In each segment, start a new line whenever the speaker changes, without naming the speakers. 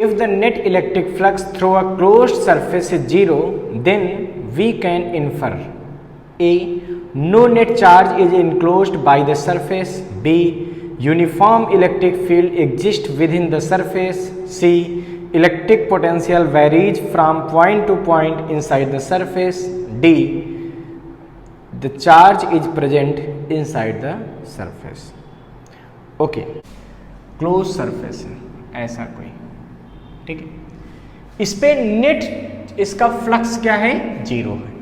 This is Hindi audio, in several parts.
If the net electric flux through a closed surface is zero, then we can infer A. No net charge is enclosed by the surface. B. Uniform electric field exists within the surface. C. Electric potential varies from point to point inside the surface. D. The charge is present inside the surface. Okay. Closed surface है ऐसा कोई, ठीक है। इस पे नेट इसका फ्लक्स क्या है, जीरो है।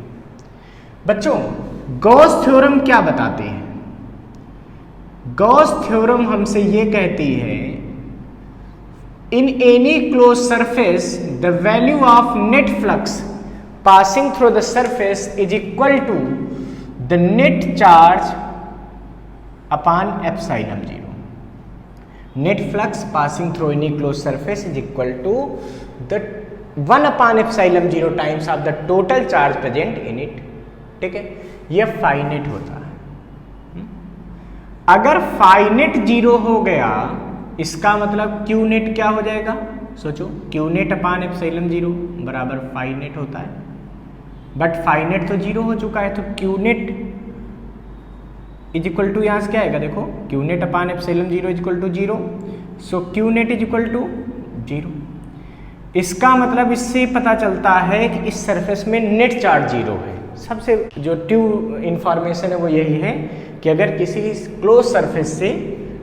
बच्चों गॉस थ्योरम क्या बताती है? गॉस थ्योरम हमसे ये कहती है in any close surface the value of net flux passing through the surface is equal to the net charge upon epsilon zero. Net flux passing through any close surface is equal to the 1 upon epsilon zero times of the total charge present in it, ठीक है। यह फाइनेट होता है। अगर फाइनेट जीरो हो गया इसका मतलब क्यू नेट क्या हो जाएगा, सोचो, Q net upon epsilon zero बराबर फाइनेट होता है। बट फाइनेट तो जीरो हो चुका है, तो Q net is equal to यहाँ से क्या आएगा, देखो, Q net upon epsilon zero is equal to zero. So Q net is equal to zero. इसका मतलब इससे पता चलता है कि इस सरफेस में नेट चार्ज जीरो है। सबसे जो ट्रू इंफॉर्मेशन है वो यही है कि अगर किसी क्लोज सरफेस से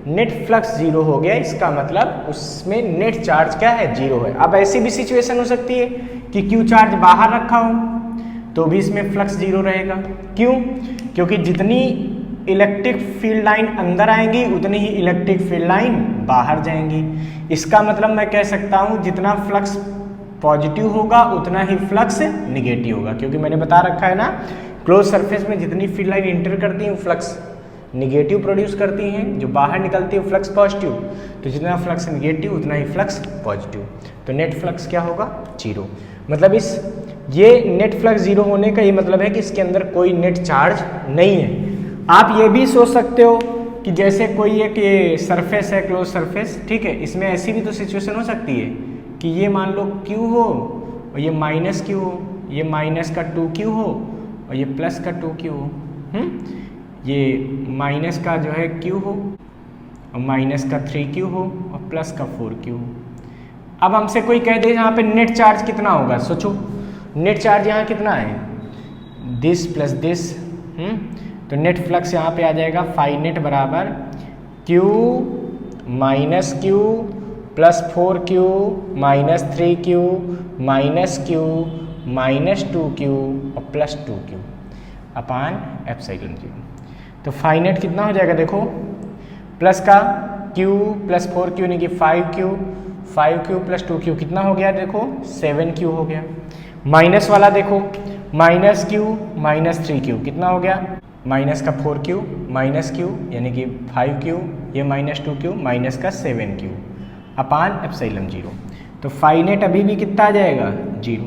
नेट फ्लक्स जीरो हो गया इसका मतलब उसमें नेट चार्ज क्या है, जीरो है। अब ऐसी भी सिचुएशन हो सकती है कि क्यू चार्ज बाहर रखा हो तो भी इसमें फ्लक्स जीरो रहेगा। क्यों? क्योंकि जितनी इलेक्ट्रिक फील्ड लाइन अंदर आएंगी उतनी ही इलेक्ट्रिक फील्ड लाइन बाहर जाएंगी। इसका मतलब मैं कह सकता हूँ जितना फ्लक्स पॉजिटिव होगा उतना ही फ्लक्स निगेटिव होगा, क्योंकि मैंने बता रखा है ना क्लोज सरफेस में जितनी फील्ड लाइन इंटर करती हैं फ्लक्स निगेटिव प्रोड्यूस करती हैं, जो बाहर निकलती है फ्लक्स पॉजिटिव। तो जितना फ्लक्स निगेटिव उतना ही फ्लक्स पॉजिटिव, तो नेट फ्लक्स क्या होगा, जीरो। मतलब ये नेट फ्लक्स जीरो होने का ये मतलब है कि इसके अंदर कोई नेट चार्ज नहीं है। आप ये भी सोच सकते हो कि जैसे कोई एक ये सरफेस है क्लोज सरफेस, ठीक है, इसमें ऐसी भी तो सिचुएशन हो सकती है कि ये मान लो Q हो और ये माइनस Q हो, ये माइनस का 2Q हो और ये प्लस का 2Q हो, ये माइनस का जो है Q हो और माइनस का 3Q हो और प्लस का 4Q हो। अब हमसे कोई कह दे यहाँ पे नेट चार्ज कितना होगा, सोचो नेट चार्ज यहाँ कितना है, दिस प्लस दिस, तो नेट फ्लक्स यहाँ पे आ जाएगा फाइनेट बराबर Q minus Q plus 4Q minus 3Q minus Q minus 2Q और plus 2Q upon epsilon zero. तो फाइनेट कितना हो जाएगा, देखो, प्लस का Q प्लस 4Q यानी कि 5Q प्लस 2Q कितना हो गया, देखो 7Q हो गया। माइनस वाला देखो माइनस Q माइनस 3Q कितना हो गया, माइनस का 4Q माइनस Q यानी कि 5Q, ये माइनस 2Q माइनस का 7Q अपॉन एप्सिलॉन जीरो। तो फाइनेट अभी भी कितना आ जाएगा, जीरो।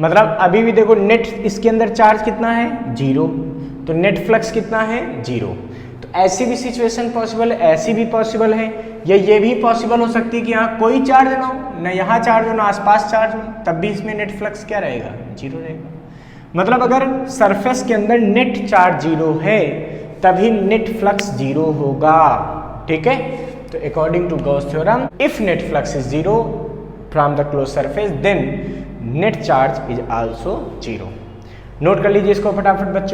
मतलब अभी भी देखो नेट इसके अंदर चार्ज कितना है, जीरो, तो नेट फ्लक्स कितना है, जीरो। तो ऐसी भी सिचुएशन पॉसिबल है, ऐसी भी पॉसिबल है, या ये भी पॉसिबल हो सकती है कि यहाँ कोई चार्ज ना हो, ना यहाँ चार्ज हो ना आसपास चार्ज हो, तब भी इसमें नेट फ्लक्स क्या रहेगा, जीरो रहेगा। मतलब अगर सरफेस के अंदर नेट चार्ज जीरो है तभी नेट फ्लक्स जीरो होगा, ठीक है। तो according to Gauss theorem if net flux is zero from the close surface then net charge is also zero. Note कर लीजिए इसको फटाफट बच्चों।